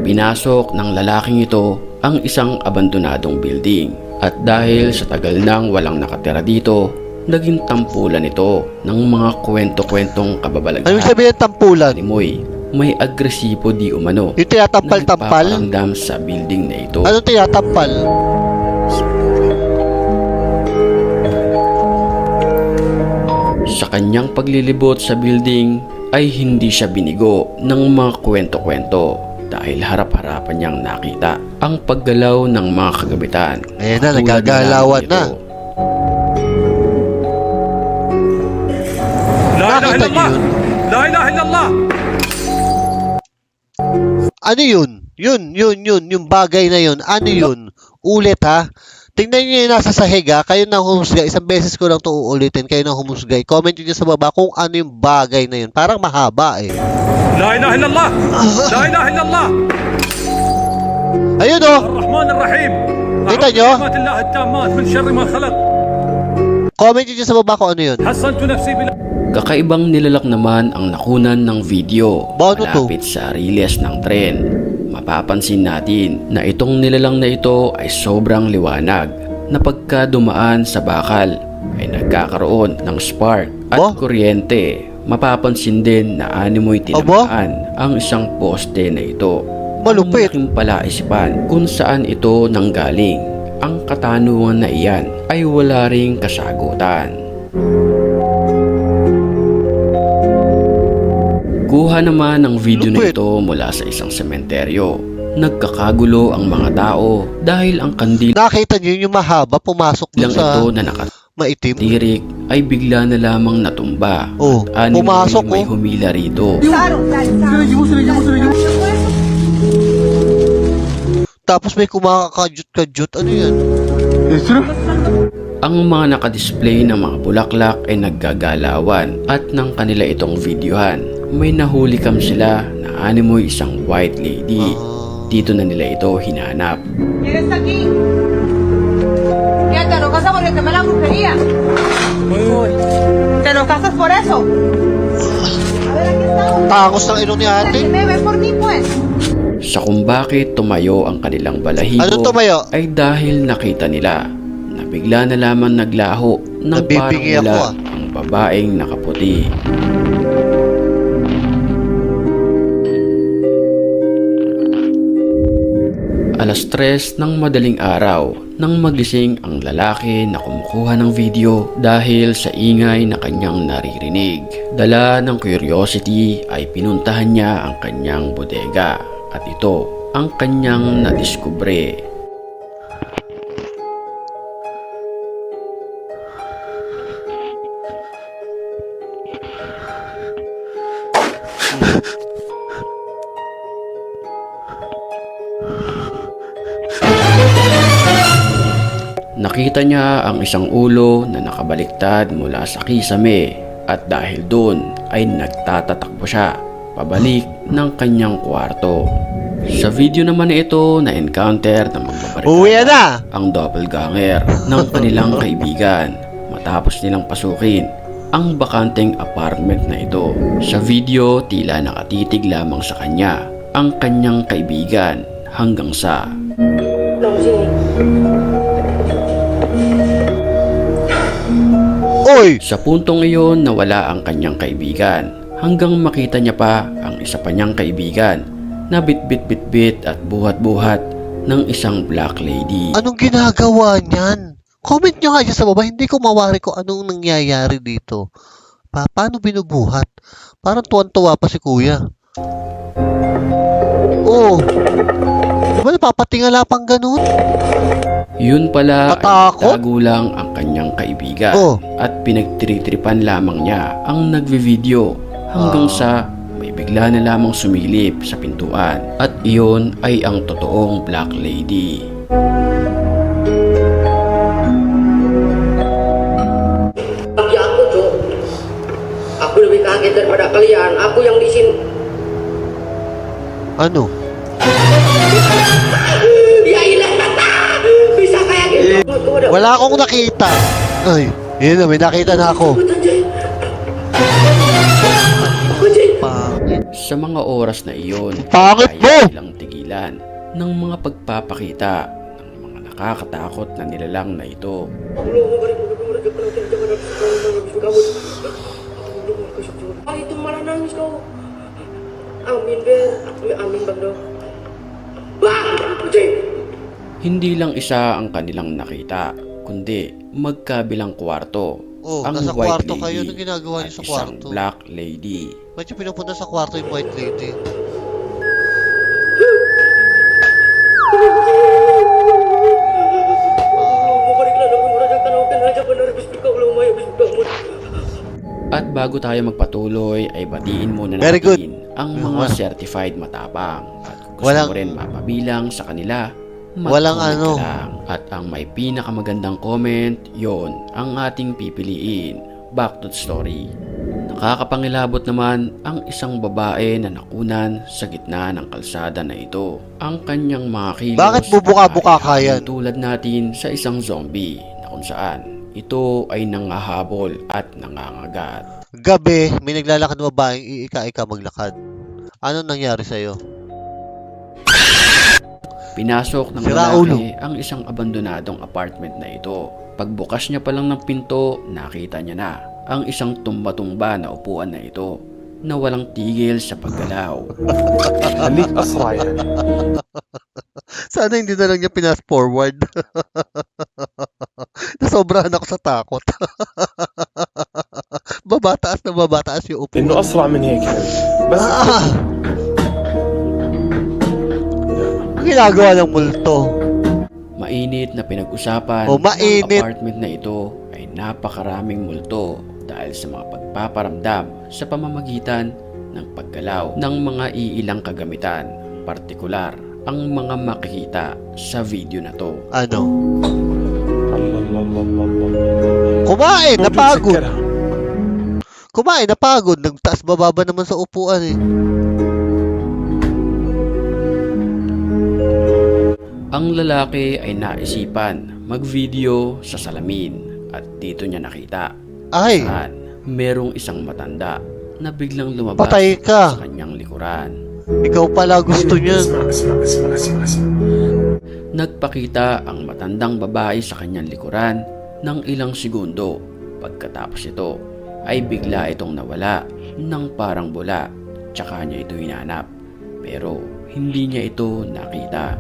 pinasok ng lalaking ito ang isang abandonadong building. At dahil sa tagal nang walang nakatira dito, naging tampulan ito ng mga kwento-kwentong kababalaghan. Ano sabihin ng tampulan? Animoy, may agresibo di umano Yung tinatampal-tampal? na nagpaparamdam sa building na ito. Ano tinatampal? Sa kanyang paglilibot sa building ay hindi siya binigo ng mga kwento-kwento dahil harap-harapan niyang nakita ang paggalaw ng mga kagabitan. Ayan na, Tulad nagagalawan ito. na. Nakita niyo yun? La ilaha illallah! Ano yun? Yun. Yung bagay na yun. Ano yun? Ulit ha? Tingnan nyo yung nasa sahig ha. Kayo na humusga. Isang beses ko lang ito uulitin. Kayo na humusga. I-comment nyo sa baba kung ano yung bagay na yun. Parang mahaba eh. La ilaha illallah! La ilaha illallah! Ayun o. Ar-Rahman Ar-Rahim! Kita nyo? Allah at-tammat min sharri ma khalaq. Comment nyo sa baba kung ano yun. Hassantu nafsi bil Kakaibang nilalak naman ang nakunan ng video Ba, ano to? malapit sa riles ng tren. Mapapansin natin na itong nilalang na ito ay sobrang liwanag na pagka dumaan sa bakal ay nagkakaroon ng spark at Ba? kuryente. Mapapansin din na animoy tinamaan ang isang poste na ito. Malupit. Ang malaking palaisipan kung saan ito nanggaling. Ang katanungan na iyan ay wala ring kasagutan. Kuha naman ang video na ito mula sa isang sementeryo. Nagkakagulo ang mga tao dahil ang kandila Nakita nyo yung mahaba pumasok lang dun sa ito na maitim. nakatirik ay bigla na lamang natumba. Oh, At animoy pumasok may oh. humila rito. Tapos may kumakakadyot-kadyot. Ano yan? Ang mga nakadisplay ng mga bulaklak ay naggagalawan at nang kanila itong videohan. May nahuli kam sila na animoy isang white lady. Dito na nila ito hinanap. ¿Quién está aquí? ¿Qué? ¿Te lo casas por el tema de la brujería? ¿Te lo casas por eso? A ver, aquí estamos. Tangos ng ilong ni ate. Ven por mí, pues. Sa kung bakit tumayo ang kanilang balahibo Ano tumayo? ay dahil nakita nila na bigla na lamang naglaho ng parang Nabibingi ako, wala ang babaeng nakaputi. Alas 3 ng madaling araw nang magising ang lalaki na kumukuha ng video dahil sa ingay na kanyang naririnig. Dala ng curiosity ay pinuntahan niya ang kanyang bodega at ito ang kanyang nadiskubre. Nakita niya ang isang ulo na nakabaliktad mula sa kisame at dahil doon ay nagtatatakbo siya pabalik ng kanyang kwarto. Sa video naman na ito na encounter na Uwi magbabarikada na! ang doppelganger ng kanilang kaibigan matapos nilang pasukin ang bakanteng apartment na ito. Sa video tila nakatitig lamang sa kanya ang kanyang kaibigan hanggang sa Oy! sa puntong iyon nawala ang kanyang kaibigan hanggang makita niya pa ang isa pa niyang kaibigan na bitbit-bitbit at buhat-buhat ng isang black lady. Anong ginagawa niyan? Comment nyo nga dyan sa baba. Hindi ko mawari kung anong nangyayari dito. Paano binubuhat? Parang tuwan-tuwa pa si kuya. Oh. Di ba napapatingala pang ganun? Yun pala Matakot? ay tago lang ang kanyang kaibigan Oh. at pinagtritripan lamang niya ang nagvi-video hanggang sa may bigla na lamang sumilip sa pintuan at iyon ay ang totoong black lady. Bagi aku, Cuk. Aku lebih kaget daripada kalian. Aku yang di sini. Ano? Ya ilah kata. Bisa kayak gitu. Wala akong nakita. Ay, yun na, may nakita na ako. Anjay. Anjay. Pangit. Sa mga oras na iyon, Pangit mo! kaya silang tigilan ng mga pagpapakita ng mga nakakatakot na nilalang na ito. Ay, itu malah nangis kau. Amin, Ber. Amin, Bang Do. Wah, kucing. Hindi lang isa ang kanilang nakita, kundi magkabilang kwarto. Oh, Ang nasa white kwarto lady kayo. Anong ginagawa niyo at sa isang kwarto? black lady. Ba't yung pinupunta sa kwarto yung white lady? At bago tayo magpatuloy ay batiin muna Very good. natin ang mga certified matapang. At kung gusto Walang- mo rin mapabilang sa kanila, Walang mag-comment ano. ka lang. At ang may pinakamagandang comment, yon ang ating pipiliin. Back to the story. Nakakapangilabot naman ang isang babae na nakunan sa gitna ng kalsada na ito. Ang kanyang mga kilos Bakit bubuka-buka ka ay yan? tulad natin sa isang zombie na kung saan ito ay nangahabol at nangangagat. Gabi, may naglalakad na babaeng iika-ika maglakad. Ano nangyari sa'yo? Pinasok ng Sira lalaki ang isang abandonadong apartment na ito. Pagbukas niya pa lang ng pinto, nakita niya na ang isang tumba-tumba na upuan na ito na walang tigil sa paggalaw. خليك اسرع يعني. Sana hindi na lang niya pinas forward. Nasobrahan ako sa takot. babataas na babataas yung upo. انه اسرع من هيك يعني. بس Ang ginagawa ng multo. Mainit na pinag-usapan Oh, mainit. ng apartment na ito ay napakaraming multo dahil sa mga pagpaparamdam sa pamamagitan ng paggalaw ng mga iilang kagamitan, partikular ang mga makikita sa video na to. Ano? الله الله الله الله الله. Kumain, موجود napagod. سكرها. Kumain, napagod. Nagtaas bababa naman sa upuan eh. Ang lalaki ay naisipan mag-video sa salamin at dito niya nakita Ay, saan merong isang matanda na biglang lumabas patay ka. sa kanyang likuran. Ikaw pala gusto niya. اسمع اسمع اسمع اسمع اسمع. Nagpakita ang matandang babae sa kanyang likuran ng ilang segundo. Pagkatapos ito ay bigla itong nawala ng parang bula. Tsaka niya ito hinanap. Pero hindi niya ito nakita.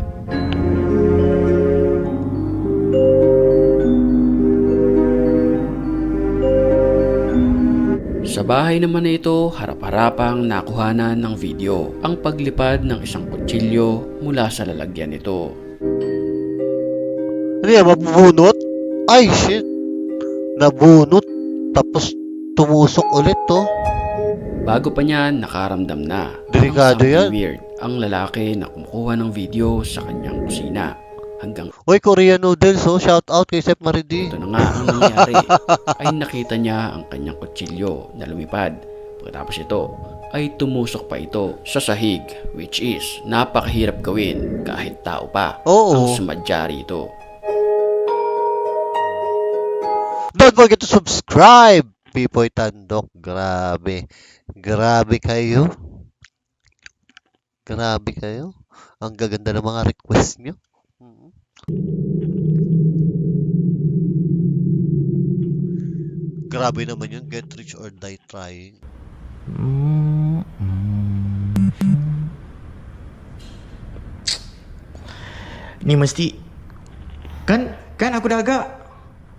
Sa bahay naman na ito, harap-harapang nakuhanan ng video ang paglipad ng isang kutsilyo mula sa lalagyan nito. Ano yan, mabubunot? Ay, shit. Nabunot. Tapos tumusok ulit to. Bago pa niya nakaramdam na Delikado ng something yan. weird ang lalaki na kumukuha ng video sa kanyang kusina. Hanggang Uy, Korean noodles, oh. Shout out kay Sep Maridi. ito na nga ang nangyari ay nakita niya ang kanyang kutsilyo na lumipad. Pagkatapos ito ay tumusok pa ito sa sahig, which is napakahirap gawin kahit tao pa ang Oo. sumadya rito. Don't forget to subscribe. Pipoy Tandok. Grabe. Grabe kayo. Grabe kayo. Ang gaganda ng mga request nyo. Grabe naman yun. Get rich or die trying. Ni mesti kan aku dah agak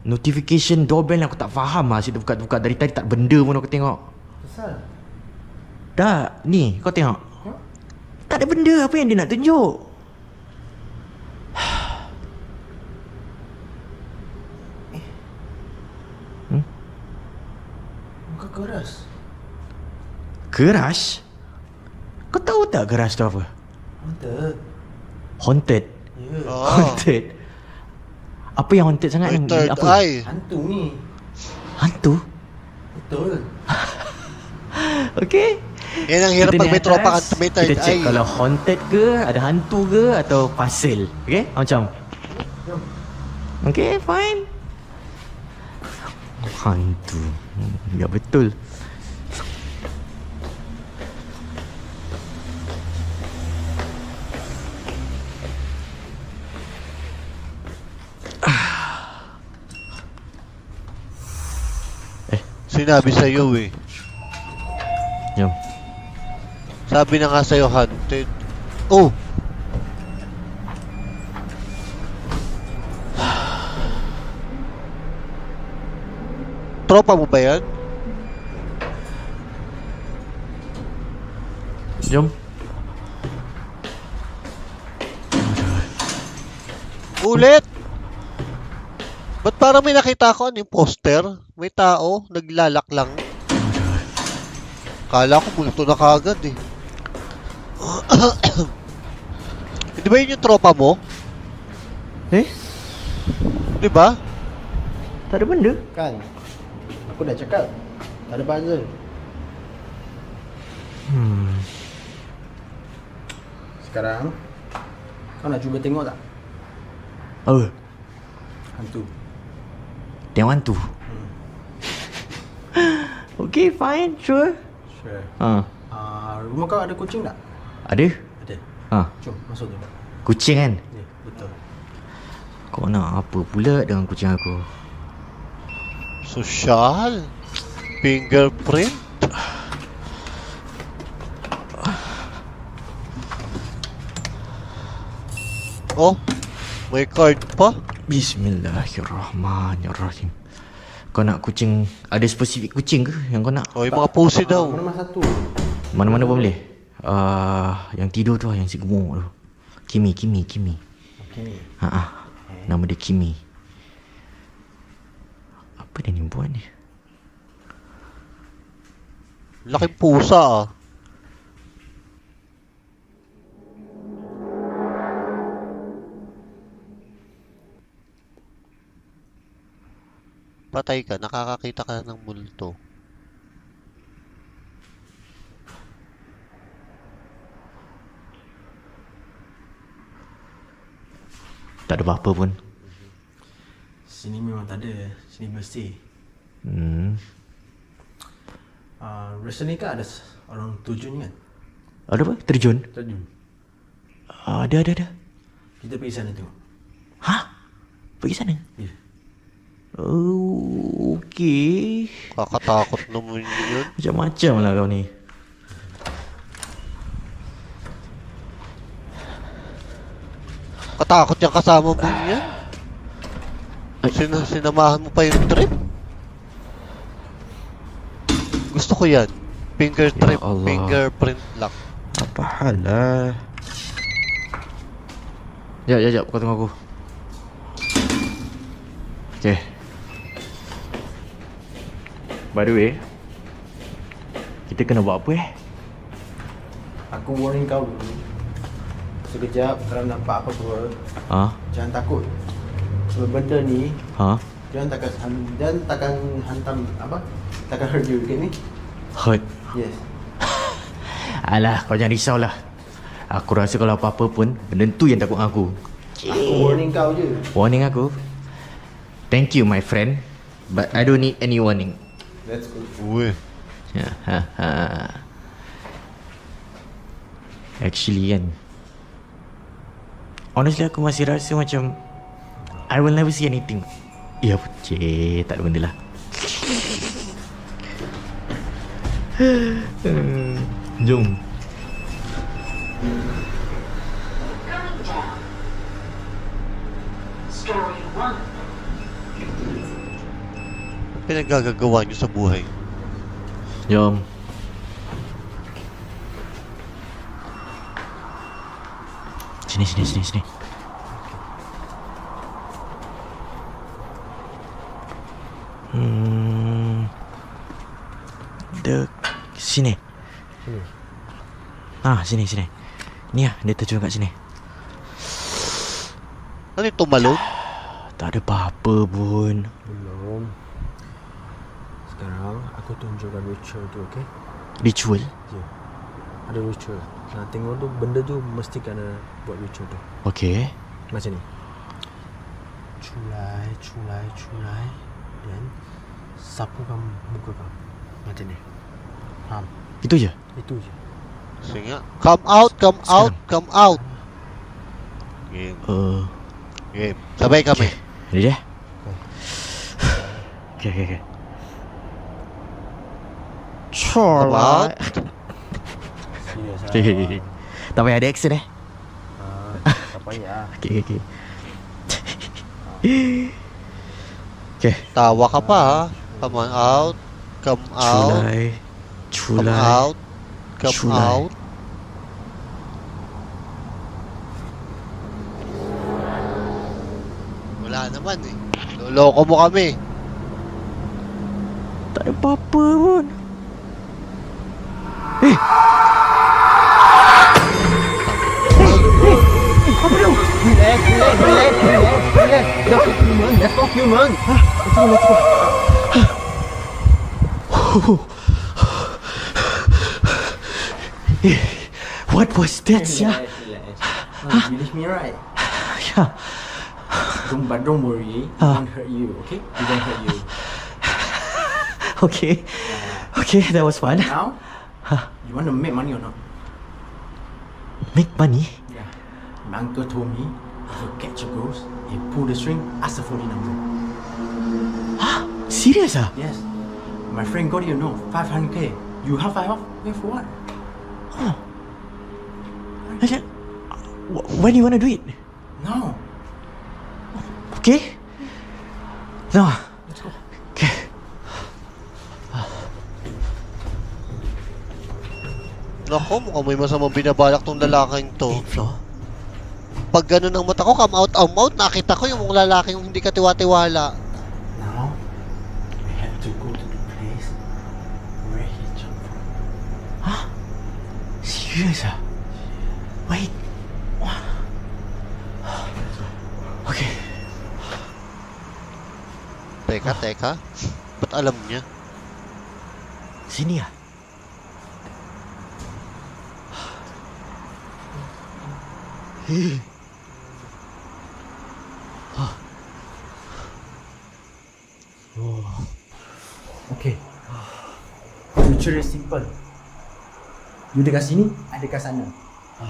notification doorbell aku tak faham lah. Asyik buka-buka dari tadi tak benda pun aku tengok. Asal? Dah, ni kau tengok. Tak ada benda apa yang dia nak tunjuk. Muka keras. Keras? Kau tahu tak keras tu apa? Mantap. Haunted. Ya. Oh. Haunted. Apa yang haunted sangat? May Yang third apa? eye. Hantu ni. Hantu? Betul. Okey. Yan ang hirap Kita pag ni may tropa atas, ka may third kita check eye. kalau haunted ke, ada hantu ke atau puzzle. Okay? Macam. Okay, fine. Hantu. Ya betul. Sinabi sa'yo eh. Jom. Sabi na nga sa'yo, hunted. Oh! Tropa mo ba yan? Jom. Ulit! Ba't parang may nakita ko? Ano yung poster? May tao, naglalak lang. Kala ko multo na kagad eh. Di ba yun yung tropa mo? Eh? Di ba? Tak ada benda? Kan? Aku dah cakap. Tak ada puzzle. Sekarang, kau nak cuba tengok tak? Oh, Hantu. tengok hantu. Okay, fine, sure. Sure. Rumah kau ada kucing tak? Ada? Ada. Ha, Jom, masuk tu. kucing kan? Ya, betul. Kau nak apa pula dengan kucing aku? Social? Fingerprint? Oh, may card pa? Bismillahirrahmanirrahim. Kau nak kucing, ada spesifik kucing ke yang kau nak? Oh, yung mga pusi daw. Mana satu? Mana-mana pun boleh. Yang tidur tu lah, yang si gemuk tu. Kimi. Okey. Nama dia Kimi. Apa dia ni buat ni? Laking pusa ah. Patay ka, nakakakita ka ng multo. Tak ada apa-apa pun. Sini memang tak ada. Sini bersih. Rasa ni kan ada orang terjun kan? Ada apa? Terjun? Terjun. Ada. Kita pergi sana tengok. Hah? Pergi sana? Ya. Oh, okey. Kakatakot naman yun. Macam-macam lah kau ni. Katakot yung kasama mo yan. Ay. Sinamahan mo pa yung trip. Gusto ko yan. Ya Allah. Fingerprint lock. Apa hal lah? Sekejap, kau tengok aku. Okay. By the way, kita kena buat apa Aku warning kau dulu. Sekejap kalau nampak apa-apa, jangan takut. Sebab benda ni jangan takkan hantam apa? Takkan hurt you, okay ni? Hurt? Yes. Alah, kau jangan risau lah. Aku rasa kalau apa-apa pun, benda tu yang takut dengan aku. Aku warning kau je. Warning aku? Thank you my friend, but I don't need any warning. That's good. Uy. Actually kan, honestly aku masih rasa macam I will never see anything. Ya cik, tak ada benda lah. Jom. Pinagagagawa nyo sa buhay. Jom. Sini. Sini. Sini. Ni lah, dia terjun kat sini. Ano yung tumalon? Tak ada apa-apa pun. Belum. Sekarang aku tunjukkan ritual tu, okey? Ritual? Ya. Ada ritual. Nak tengok tu benda tu mesti kena buat ritual tu. Okey. Macam ni. Culai. Dan sapukan muka kau. Macam ni. Faham? Itu je? Itu je. Sige nga. Come out. Game. Sabay kami. Ready dah? Okay. Chulai. Serius Okay. Tak payah ada action eh. Tak payah. Okay. Okay. Tawa ka pa ha. Come on out. Come out. Chulai. Come Chulai. out. Come Chulai. out. Wala naman eh. Loloko mo kami. Tak ada apa-apa pun. What was that, yeah? You leave me right. Yeah. Don't worry. It won't hurt you, okay? It won't hurt you. Okay. Okay, that was fun. Now, you want to make money or not? Make money? Yeah. My uncle told me if you catch a ghost, you pull the string, ask the phone number. Serious ah? Yes. My friend got you know 500k. You have 5 off? Wait for what? Like, when do you want to do it? No. Okay? No. Let's go. Okay. Nako, mukhang may masamang binabalak tong lalaking to. 8th floor? Pag ganun ang mata ko, come out, nakita ko yung mga lalaking hindi ka tiwa-tiwala. Now, we have to go to the place where he jumped from. Serious ah? Wait. Okay. Teka. Ba't alam niya? Sini ah? Okay. Future is simple. You dekat sini, I dekat sana.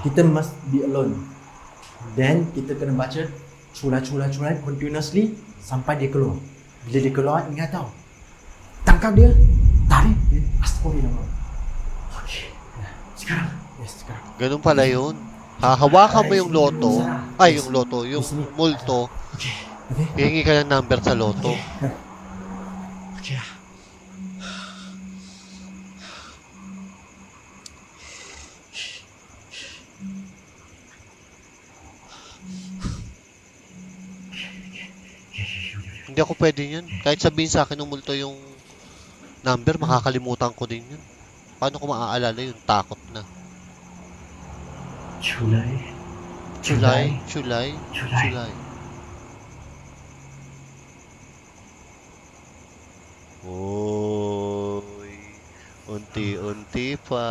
Kita must be alone. Then kita kena baca culai continuously sampai dia keluar. Bila dia keluar, ingat tau. Tangkap dia, tarik dia, aspori nama. Okay. Sekarang. Yes, sekarang. Ganun pala yun. Hahawakan mo yung loto. Ay, yung loto. Yung multo. Okay. Hihingi ka ng number sa loto. Okay. Hindi ako pwede yun. Kahit sabihin sa akin ng multo yung number, makakalimutan ko din yun. Paano ko maaalala yun? Takot na. Chulay. Oy, unti-unti pa.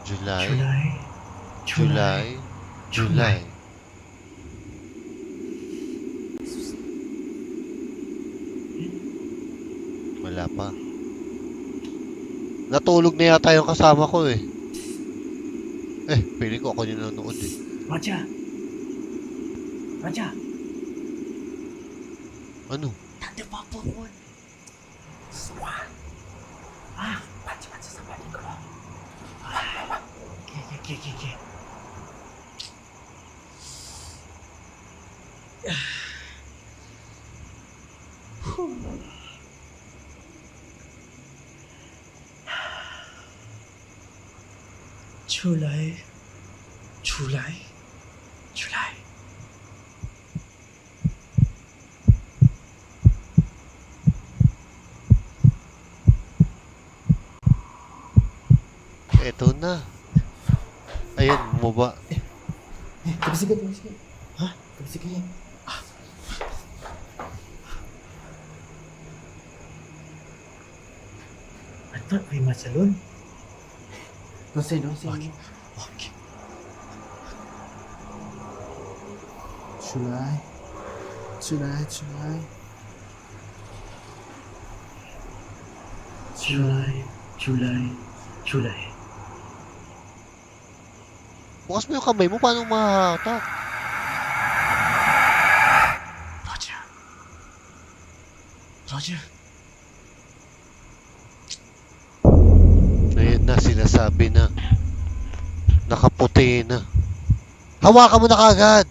July. Wala pa. Natulog na yata yung kasama ko eh. Piling ko ako yung nanonood eh. Raja. Ano? Tak ada apa-apa pun. Baca sampai dia keluar. Okay. Chulai. Eto na. Ayun, bumaba. Tepi sikit. Tepi sikit. I thought we must alone. Don't say. Okay. Chulai. Bukas mo yung kamay mo, paano mahahatak? Roger. je. Ngayon na sinasabi na. Nakaputi na. Hawakan mo na kagad.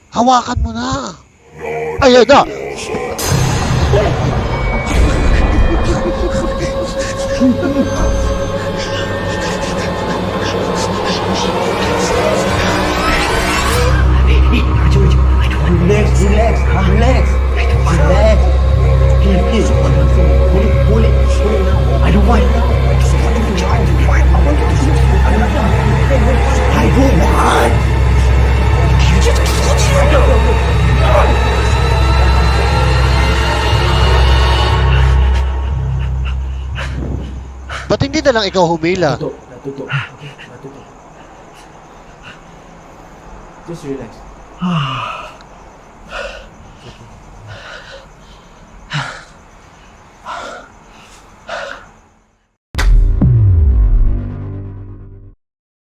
Hawakan mo na. Ayun na. Ba't hindi na lang ikaw humila? Tutup. Natutup. Okay, natutup. Just relax.